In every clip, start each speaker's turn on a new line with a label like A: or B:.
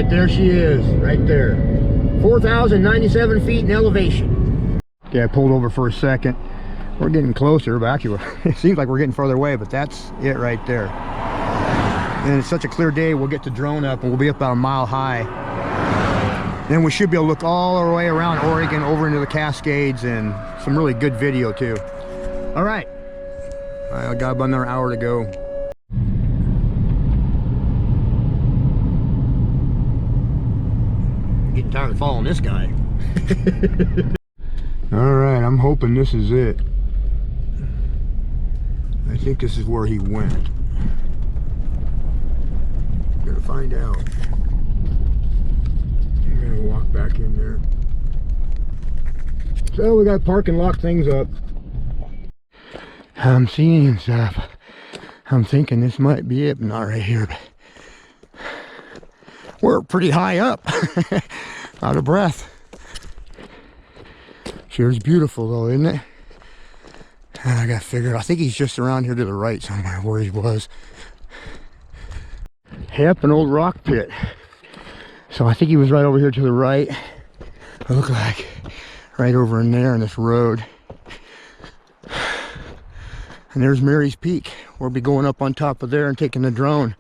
A: right, there she is, right there. 4,097 feet in elevation. Okay, I pulled over for a second. We're getting closer, but actually it seems like we're getting further away, but that's it right there. And it's such a clear day, we'll get the drone up and we'll be up about a mile high. Then we should be able to look all our way around Oregon, over into the Cascades, and some really good video too. All right, I got about another hour to go. Getting tired of following this guy. All right, I'm hoping this is it. I think this is where he went. Gonna find out. I'm gonna walk back in there. So we got to park and lock things up. I'm seeing stuff. I'm thinking this might be it, but not right here. We're pretty high up. Out of breath. Sure is beautiful though, isn't it? I gotta figure, I think he's just around here to the right somewhere where he was. Yep, an old rock pit. So I think he was right over here to the right. It looked like right over in there in this road. And there's Mary's Peak. We'll be going up on top of there and taking the drone,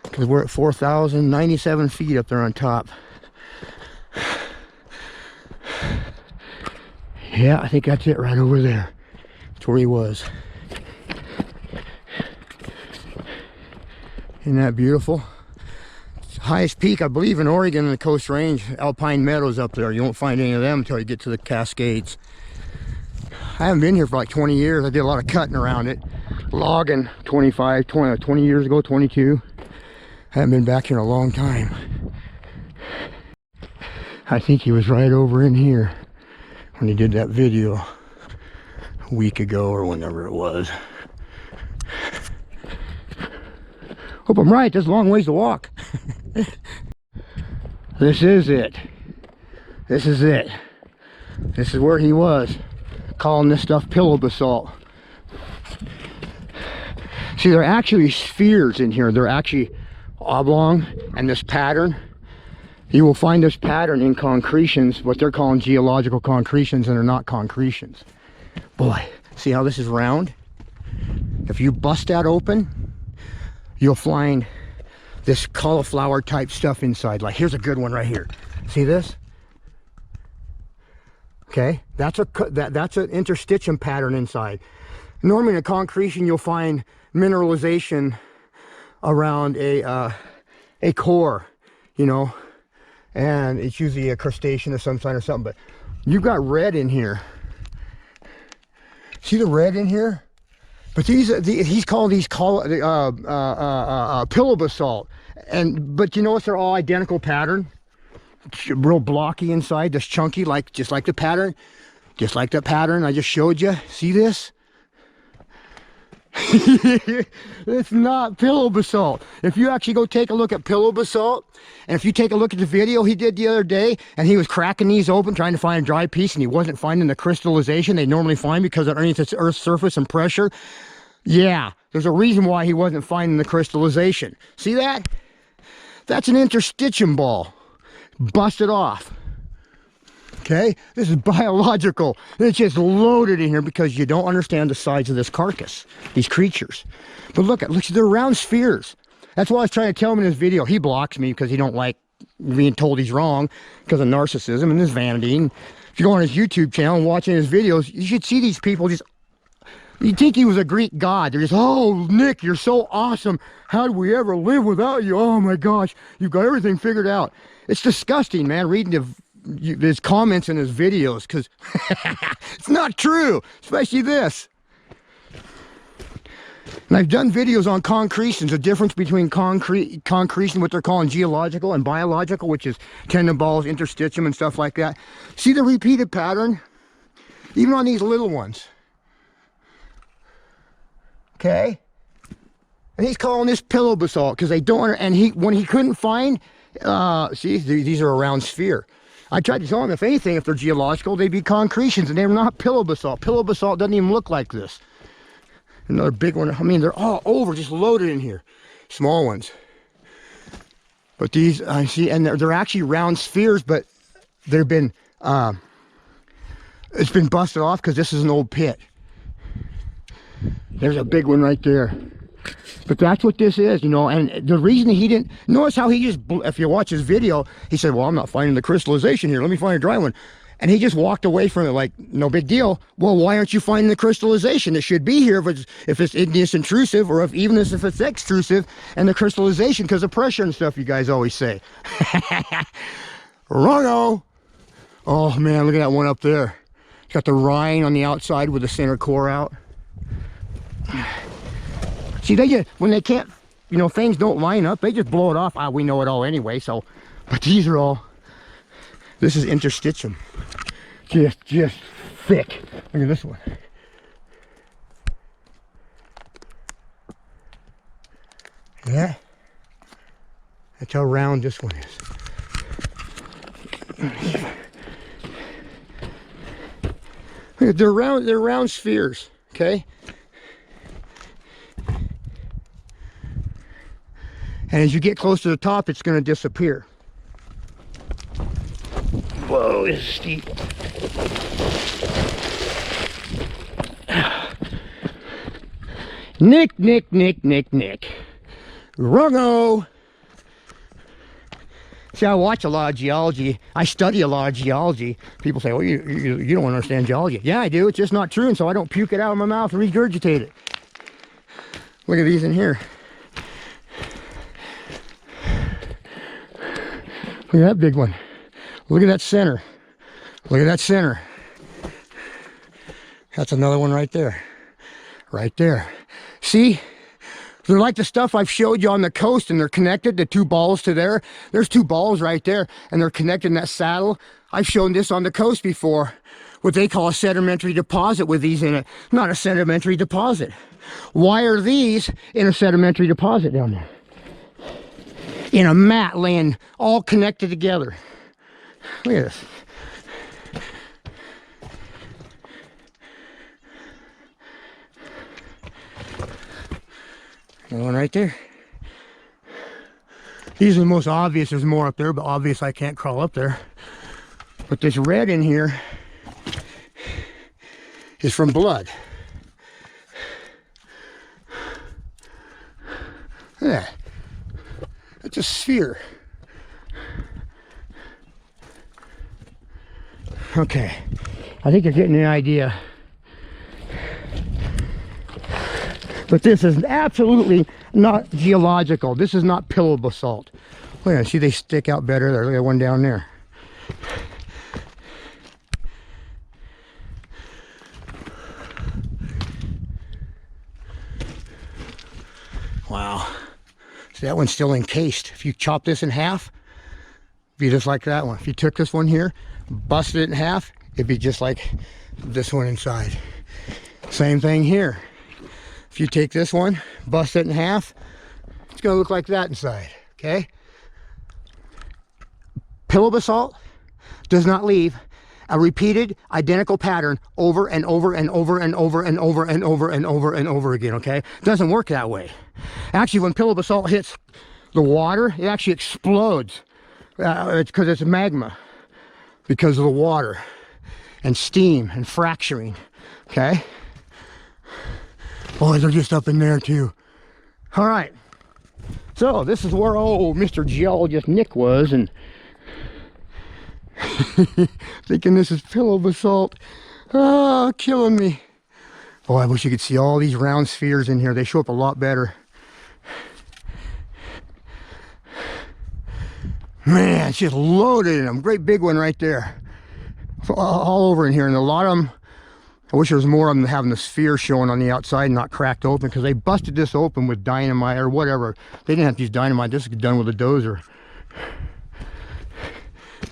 A: because we're at 4,097 feet up there on top. Yeah, I think that's it right over there. That's where he was. Isn't that beautiful? It's the highest peak, I believe, in Oregon in the Coast Range. Alpine Meadows up there. You won't find any of them until you get to the Cascades. I haven't been here for like 20 years. I did a lot of cutting around it. Logging 20 years ago, 22. I haven't been back here in a long time. I think he was right over in here when he did that video a week ago or whenever it was. Hope I'm right, there's a long ways to walk. This is it. This is it. This is where he was. Calling this stuff pillow basalt. See, there are actually spheres in here. They're actually oblong, and this pattern, you will find this pattern in concretions, what they're calling geological concretions, and they're not concretions. Boy, see how this is round? If you bust that open, you'll find this cauliflower type stuff inside. Like, here's a good one right here. See this? Okay, that's an interstitium pattern inside. Normally in a concretion, you'll find mineralization around a core, you know, and it's usually a crustacean of some kind or something. But you've got red in here. See the red in here? But he's calling these pillow basalt, but you notice they're all identical pattern, real blocky inside, just chunky, just like the pattern, just like that pattern I just showed you. See this? It's not pillow basalt. If you actually go take a look at pillow basalt, and if you take a look at the video he did the other day, and he was cracking these open trying to find a dry piece, and he wasn't finding the crystallization they normally find because underneath its Earth's surface and pressure. Yeah, there's a reason why he wasn't finding the crystallization. See that? That's an interstitium ball. Busted off. Okay, this is biological. It's just loaded in here because you don't understand the size of this carcass, these creatures. But look, they're round spheres. That's what I was trying to tell him in his video. He blocks me because he don't like being told he's wrong because of narcissism and his vanity. And if you go on his YouTube channel and watching his videos, you should see these people just, you'd think he was a Greek god. They're just, oh, Nick, you're so awesome. How do we ever live without you? Oh my gosh, you've got everything figured out. It's disgusting, man, reading his comments in his videos, because it's not true, especially this. And I've done videos on concretions, the difference between concretion, what they're calling geological, and biological, which is tendon balls, interstitium, and stuff like that. See the repeated pattern? Even on these little ones. Okay? And he's calling this pillow basalt because they don't, and when he couldn't find, see, these are a round sphere. I tried to tell him, if anything, if they're geological, they'd be concretions, and they're not pillow basalt. Pillow basalt doesn't even look like this. Another big one. I mean, they're all over, just loaded in here. Small ones. But these, I see, and they're actually round spheres, but they've been, it's been busted off because this is an old pit. There's a big one right there. But that's what this is, you know, and the reason he didn't, notice how he just, if you watch his video, he said, well, I'm not finding the crystallization here. Let me find a dry one. And he just walked away from it like, no big deal. Well, why aren't you finding the crystallization? It should be here if it's igneous intrusive, or even if it's extrusive, and the crystallization because of pressure and stuff you guys always say. Wrong-o. Oh, man, look at that one up there. It's got the rind on the outside with the center core out. See, they just, when they can't, you know, things don't line up, they just blow it off. We know it all anyway, so, but these are all, this is interstitium. Just thick. Look at this one. Yeah. That's how round this one is. Look, they're round spheres, okay? And as you get close to the top, it's going to disappear. Whoa, this is steep. Nick. Wrong-o. See, I watch a lot of geology. I study a lot of geology. People say, well, you don't understand geology. Yeah, I do. It's just not true, and so I don't puke it out of my mouth and regurgitate it. Look at these in here. Look at that big one. Look at that center. Look at that center. That's another one right there. Right there. See? They're like the stuff I've showed you on the coast, and they're connected, the two balls to there. There's two balls right there, and they're connected in that saddle. I've shown this on the coast before, what they call a sedimentary deposit with these in it. Not a sedimentary deposit. Why are these in a sedimentary deposit down there? In a mat laying all connected together. Look at this. Another one right there. These are the most obvious. There's more up there, but obvious I can't crawl up there. But this red in here is from blood. Look at that. It's a sphere. Okay, I think you're getting the idea. But this is absolutely not geological. This is not pillow basalt. Look at it, see they stick out better there. Look at one down there. Wow. See, that one's still encased. If you chop this in half, it'd be just like that one. If you took this one here, busted it in half, it'd be just like this one inside. Same thing here. If you take this one, bust it in half, it's going to look like that inside, okay? Pillow basalt does not leave a repeated identical pattern over and over and over and over and over and over and over and over again, okay? It doesn't work that way. Actually, when pillow basalt hits the water, it actually explodes. It's because it's magma, because of the water and steam and fracturing, okay? Boy, they're just up in there too. All right, so this is where old Mr. Geologist Nick was, and thinking this is pillow basalt. Oh, killing me. Oh, I wish you could see all these round spheres in here. They show up a lot better. Man, it's just loaded in them. Great big one right there. All over in here, and a lot of them, I wish there was more of them having the sphere showing on the outside and not cracked open, because they busted this open with dynamite or whatever. They didn't have to use dynamite. This is done with a dozer.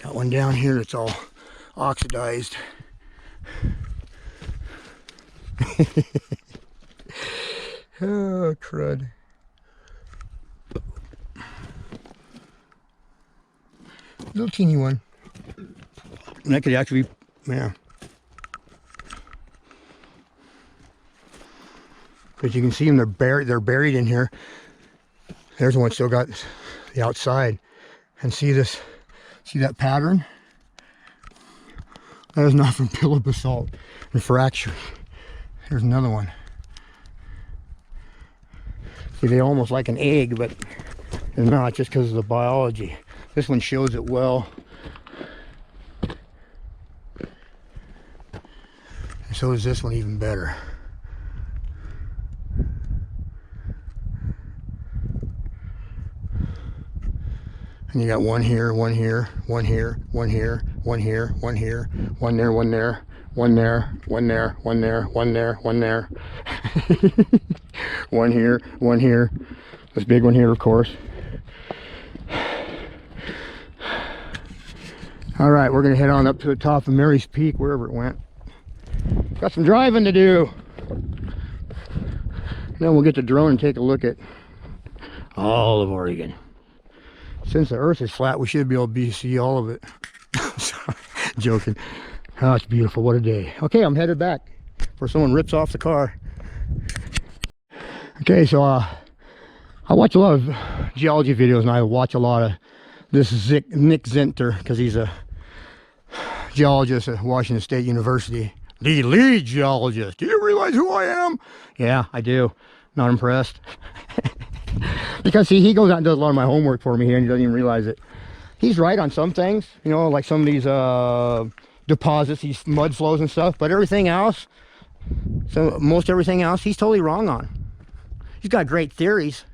A: Got one down here that's all oxidized. Oh, crud. Little teeny one. And that could actually be, yeah. But you can see them, they're buried in here. There's one still got the outside. And see this, see that pattern? That is not from pillow basalt and fracture. Here's another one. See, they almost like an egg, but they're not, just because of the biology. This one shows it well. And so is this one, even better. And you got one here, one here, one here, one here, one here, one here, one there, one there, one there, one there, one there, one there, one there. One here, one here. This big one here, of course. All right, we're gonna head on up to the top of Mary's Peak, wherever it went. Got some driving to do. Then we'll get the drone and take a look at all of Oregon. Since the earth is flat, we should be able to see all of it. Sorry, joking. Oh, it's beautiful. What a day. Okay, I'm headed back before someone rips off the car. Okay, so I watch a lot of geology videos, and I watch a lot of this Nick Zinter, because he's a geologist at Washington State University. The lead geologist. Do you realize who I am? Yeah, I do. Not impressed. Because see, he goes out and does a lot of my homework for me here, and he doesn't even realize it. He's right on some things, you know, like some of these deposits, these mud flows and stuff, but everything else, so most everything else, he's totally wrong on. He's got great theories,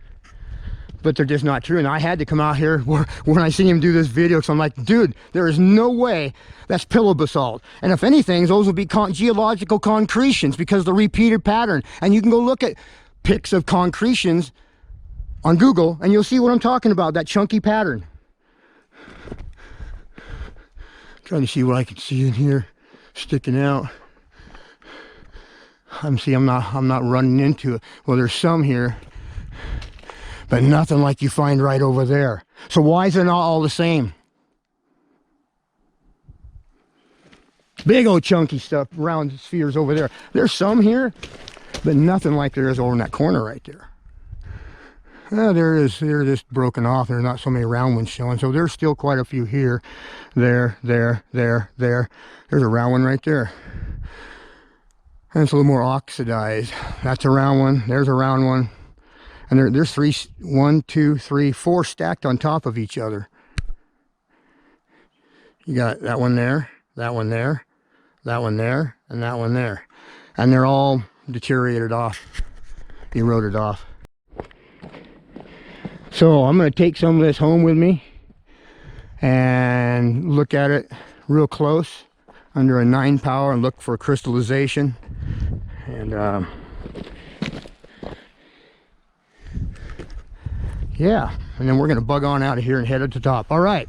A: but they're just not true. And I had to come out here when I see him do this video, because I'm like, dude, there is no way that's pillow basalt. And if anything, those will be geological concretions, because of the repeated pattern. And you can go look at pics of concretions on Google, and you'll see what I'm talking about, that chunky pattern. Trying to see what I can see in here sticking out. I'm not running into it. Well, there's some here, but nothing like you find right over there. So why is it not all the same? Big old chunky stuff, round spheres over there. There's some here, but nothing like there is over in that corner right there. They're just broken off. There's not so many round ones showing, so there's still quite a few here. There. There's a round one right there. And it's a little more oxidized. That's a round one. There's a round one. And there's three, 1, 2, 3, 4 stacked on top of each other. You got that one there, that one there, that one there, and that one there. And they're all deteriorated off, eroded off. So I'm going to take some of this home with me and look at it real close under a 9 power and look for crystallization. And yeah, and then we're going to bug on out of here and head to the top. All right.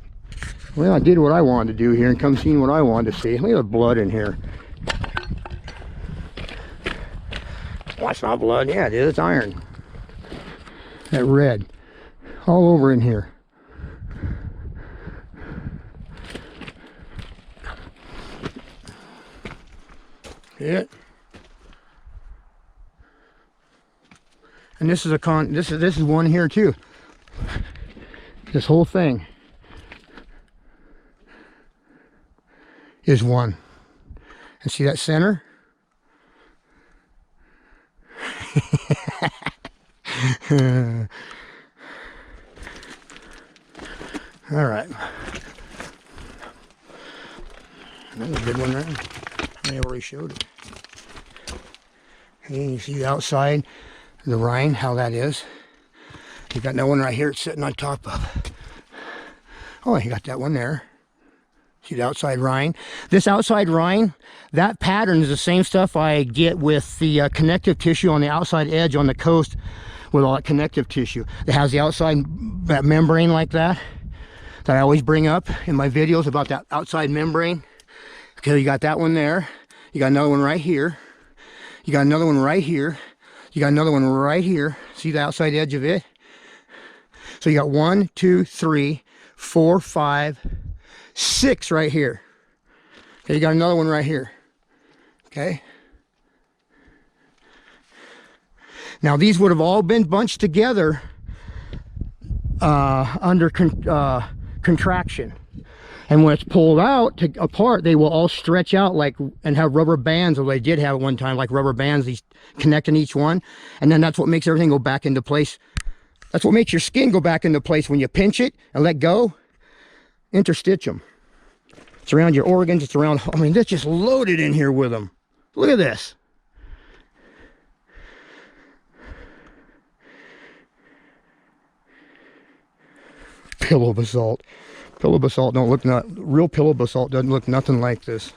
A: Well, I did what I wanted to do here and come see what I wanted to see. Look at the blood in here. Oh, it's not blood. Yeah, it is. It's iron. That red. All over in here. Yeah. And this is this is one here too. This whole thing is one. And see that center? All right. That's a good one there. I already showed it. And you see the outside, the rind, how that is. You got no one right here it's sitting on top of. Oh, you got that one there. See the outside rind? This outside rind, that pattern is the same stuff I get with the connective tissue on the outside edge on the coast with all that connective tissue. It has the outside, that membrane like that I always bring up in my videos about that outside membrane. Okay, you got that one there. You got another one right here. You got another one right here. You got another one right here. See the outside edge of it? So you got 1, 2, 3, 4, 5, 6 right here. Okay, you got another one right here. Okay. Now these would have all been bunched together under contraction. And when it's pulled out apart, they will all stretch out like, and have rubber bands, or they did have at one time, like rubber bands, these connecting each one. And then that's what makes everything go back into place. That's what makes your skin go back into place when you pinch it and let go. Interstitium. It's around your organs, it's around, I mean, it's just loaded in here with them. Look at this. Pillow basalt. Pillow basalt don't look, real pillow basalt doesn't look nothing like this.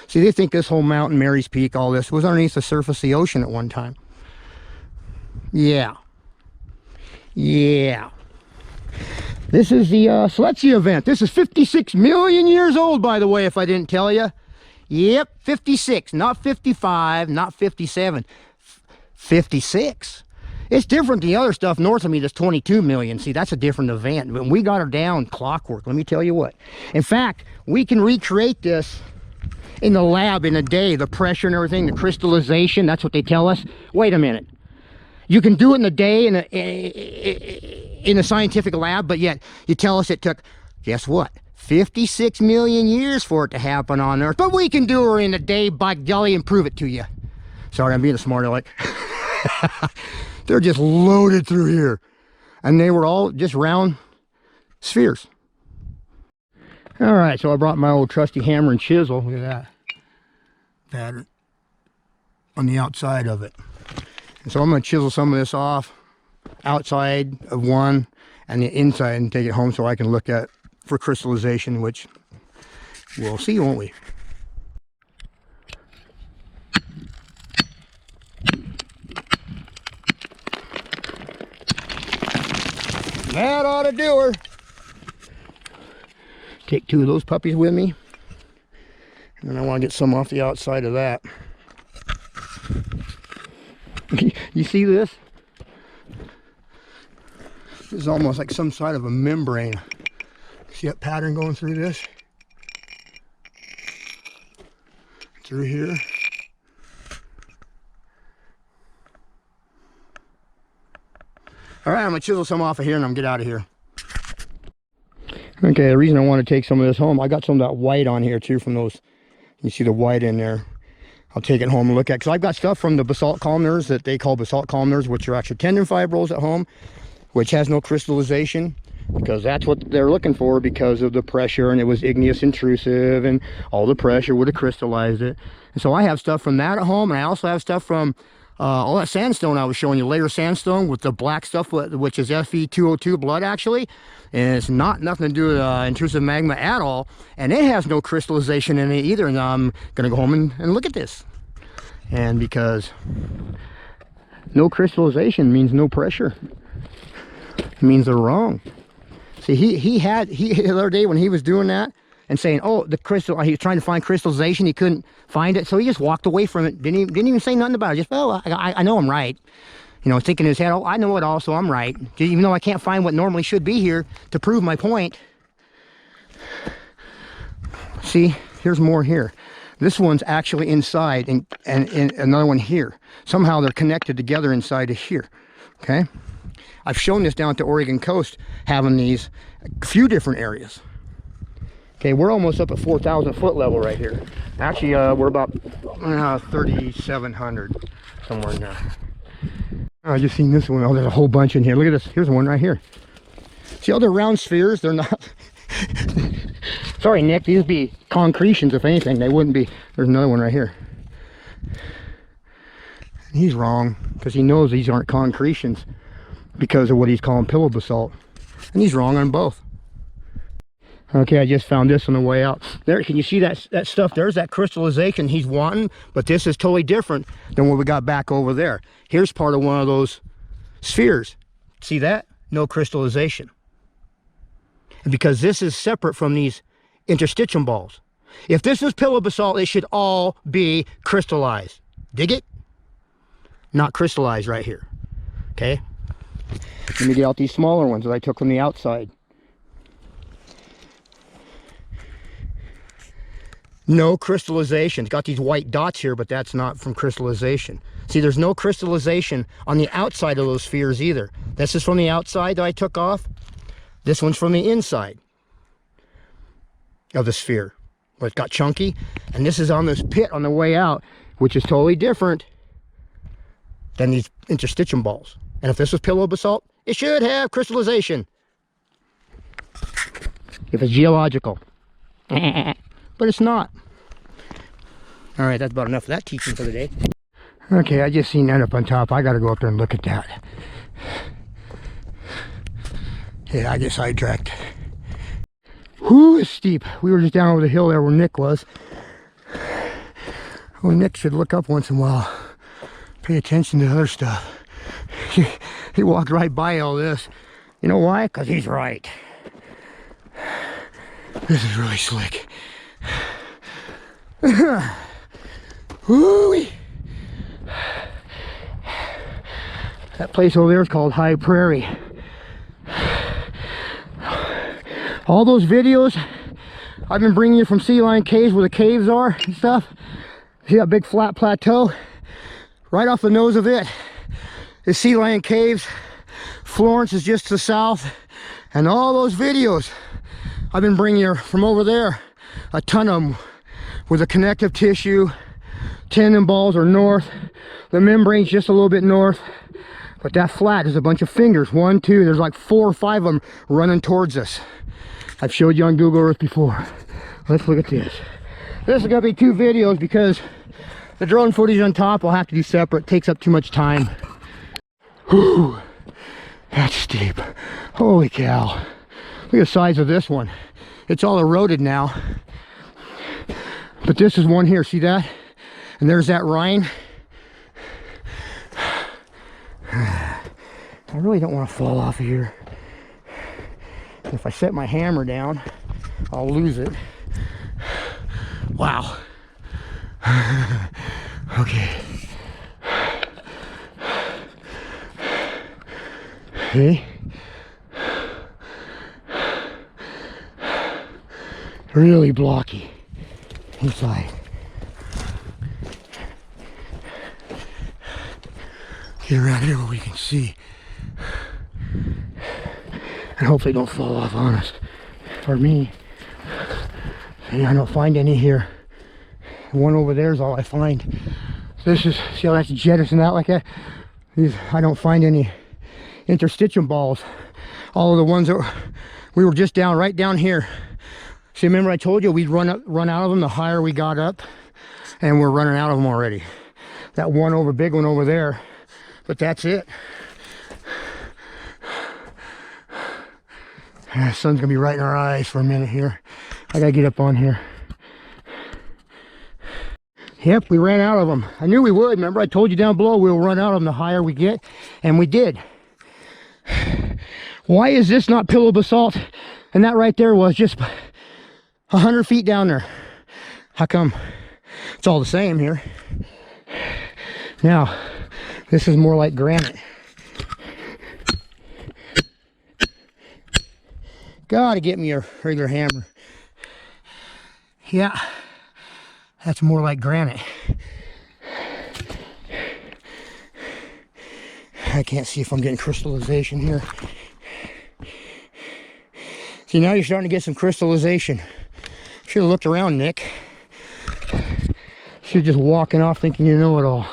A: See, they think this whole mountain, Mary's Peak, all this was underneath the surface of the ocean at one time. Yeah. Yeah. This is the Selexia event. This is 56 million years old, by the way, if I didn't tell you. Yep, 56, not 55, not 57. 56. It's different than the other stuff north of me that's 22 million. See, that's a different event. When we got her down clockwork, let me tell you what. In fact, we can recreate this in the lab in a day. The pressure and everything, the crystallization, that's what they tell us. Wait a minute. You can do it in a day in a scientific lab, but yet you tell us it took, guess what? 56 million years for it to happen on Earth. But we can do her in a day, by golly, and prove it to you. Sorry, I'm being a smart aleck. They're just loaded through here. And they were all just round spheres. All right, so I brought my old trusty hammer and chisel. Look at that pattern on the outside of it. And so I'm going to chisel some of this off, outside of one and the inside, and take it home so I can look at for crystallization, which we'll see, won't we? That ought to do her. Take two of those puppies with me. And then I want to get some off the outside of that. You see this? This is almost like some sort of a membrane. See that pattern going through this? Through here. All right, I'm gonna chisel some off of here and I'm gonna get out of here. Okay, the reason I want to take some of this home, I got some of that white on here too from those. You see the white in there. I'll take it home and look at, because I've got stuff from the basalt columnars that they call basalt columnars, which are actually tendon fibrils at home, which has no crystallization, because that's what they're looking for because of the pressure, and it was igneous intrusive, and all the pressure would have crystallized it. And so I have stuff from that at home, and I also have stuff from all that sandstone I was showing you, layer sandstone with the black stuff, which is Fe2O2 blood actually, and it's nothing to do with intrusive magma at all, and it has no crystallization in it either. And I'm gonna go home and look at this, and because no crystallization means no pressure, it means they're wrong. See, he the other day when he was doing that and saying, oh, the crystal, he was trying to find crystallization, he couldn't find it, so he just walked away from it. Didn't even say nothing about it. Just, well, I know I'm right. You know, thinking in his head, oh, I know it all, so I'm right. Even though I can't find what normally should be here to prove my point. See, here's more here. This one's actually inside, and another one here. Somehow they're connected together inside of here. Okay? I've shown this down at the Oregon coast, having these a few different areas. Okay, we're almost up at 4,000 foot level right here. Actually, we're about 3,700, somewhere in there. Oh, I just seen this one. Oh, there's a whole bunch in here. Look at this. Here's one right here. See all the round spheres? They're not... Sorry, Nick. These would be concretions, if anything. They wouldn't be... There's another one right here. He's wrong, because he knows these aren't concretions because of what he's calling pillow basalt. And he's wrong on both. Okay, I just found this on the way out. There, can you see that stuff? There's that crystallization he's wanting, but this is totally different than what we got back over there. Here's part of one of those spheres. See that? No crystallization. And because this is separate from these interstitium balls. If this is pillow basalt, it should all be crystallized. Dig it? Not crystallized right here. Okay? Let me get out these smaller ones that I took from the outside. No crystallization. It's got these white dots here, but that's not from crystallization. See, there's no crystallization on the outside of those spheres either. This is from the outside that I took off. This one's from the inside. of the sphere. But it's got chunky, and this is on this pit on the way out, which is totally different than these interstitium balls. And if this was pillow basalt, it should have crystallization. If it's geological. But it's not. All right, that's about enough of that teaching for the day. Okay, I just seen that up on top. I gotta go up there and look at that. Yeah, I get sidetracked. Whoo, it's steep. We were just down over the hill there where Nick was. Well, Nick should look up once in a while. Pay attention to other stuff. He walked right by all this. You know why? Because he's right. This is really slick. Woo-wee. That place over there is called High Prairie. All those videos I've been bringing you from Sea Lion Caves, where the caves are and stuff. See that big flat plateau? Right off the nose of it is Sea Lion Caves. Florence is just to the south. And all those videos I've been bringing you from over there, a ton of them, with the connective tissue. Tendon balls are north. The membrane's just a little bit north. But that flat is a bunch of fingers. 1, 2, there's like 4 or 5 of them running towards us. I've showed you on Google Earth before. Let's look at this. This is gonna be 2 videos because the drone footage on top will have to do separate. It takes up too much time. Whew, that's steep. Holy cow. Look at the size of this one. It's all eroded now. But this is one here, see that? And there's that Rhine. I really don't want to fall off of here. If I set my hammer down, I'll lose it. Wow. Okay. Okay. Really blocky inside. Get around here where we can see. And hopefully don't fall off on us. For me. See, I don't find any here. The one over there is all I find. This is, see how that's jettisoned out like that? These, I don't find any interstitium balls. All of the ones that we were just down, right down here. See, remember I told you we'd run out of them the higher we got up, and we're running out of them already. That one over, big one over there, but that's it. The sun's gonna be right in our eyes for a minute here. I gotta get up on here. Yep, we ran out of them. I knew we would. Remember I told you down below we'll run out of them the higher we get, and we did. Why is this not pillow basalt? And that right there was just 100 feet down there. How come? It's all the same here. Now, this is more like granite. Gotta get me a regular hammer. Yeah, that's more like granite. I can't see if I'm getting crystallization here. See, now you're starting to get some crystallization. Should have looked around, Nick. Should just walking off thinking you know it all,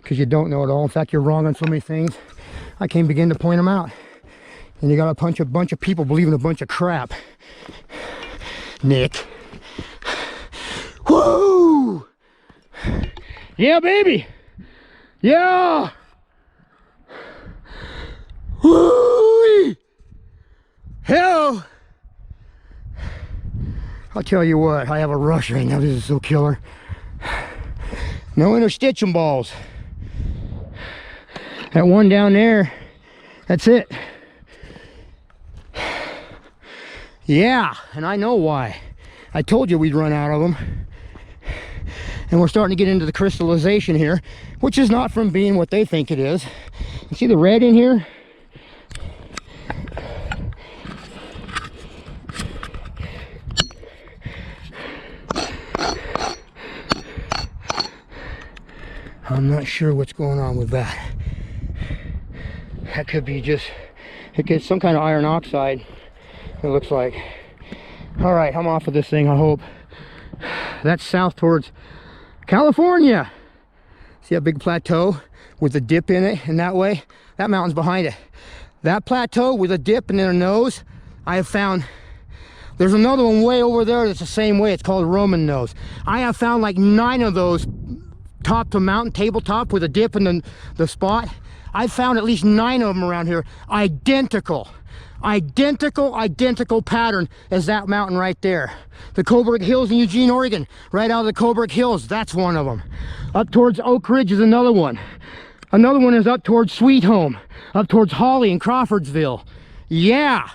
A: because you don't know it all. In fact, you're wrong on so many things. I can't begin to point them out. And you got a bunch of people believing a bunch of crap. Nick. Woo! Yeah, baby. Yeah. Woo! Hell. I'll tell you what, I have a rush right now. This is so killer. No interstitium balls. That one down there, that's it. Yeah, and I know why. I told you we'd run out of them. And we're starting to get into the crystallization here, which is not from being what they think it is. You see the red in here? I'm not sure what's going on with that. That could be just, it gets some kind of iron oxide, it looks like. All right, I'm off of this thing, I hope. That's south towards California. See that big plateau with a dip in it, and that way, that mountain's behind it. That plateau with a dip and then a nose, I have found, there's another one way over there that's the same way. It's called Roman Nose. I have found like 9 of those top to mountain, tabletop with a dip in the spot. I've found at least 9 of them around here. Identical pattern as that mountain right there. The Coburg Hills in Eugene, Oregon. Right out of the Coburg Hills, that's one of them. Up towards Oak Ridge is another one. Another one is up towards Sweet Home. Up towards Holly and Crawfordsville. Yeah.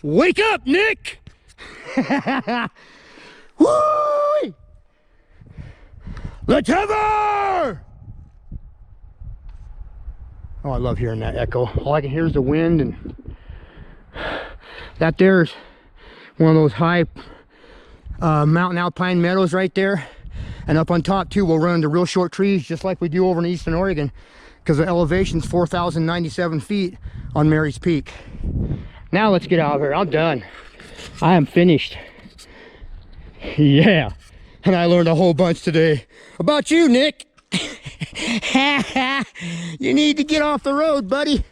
A: Wake up, Nick! Woo! Let's have her! Oh, I love hearing that echo. All I can hear is the wind, and that there's one of those high mountain alpine meadows right there. And up on top too, we'll run into real short trees just like we do over in Eastern Oregon, because the elevation's 4,097 feet on Mary's Peak. Now let's get out of here. I'm done. I am finished. Yeah. And I learned a whole bunch today about you, Nick. You need to get off the road, buddy.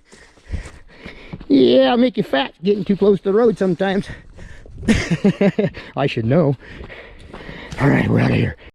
A: Yeah, I'll make you fat getting too close to the road sometimes. I should know. All right, we're out of here.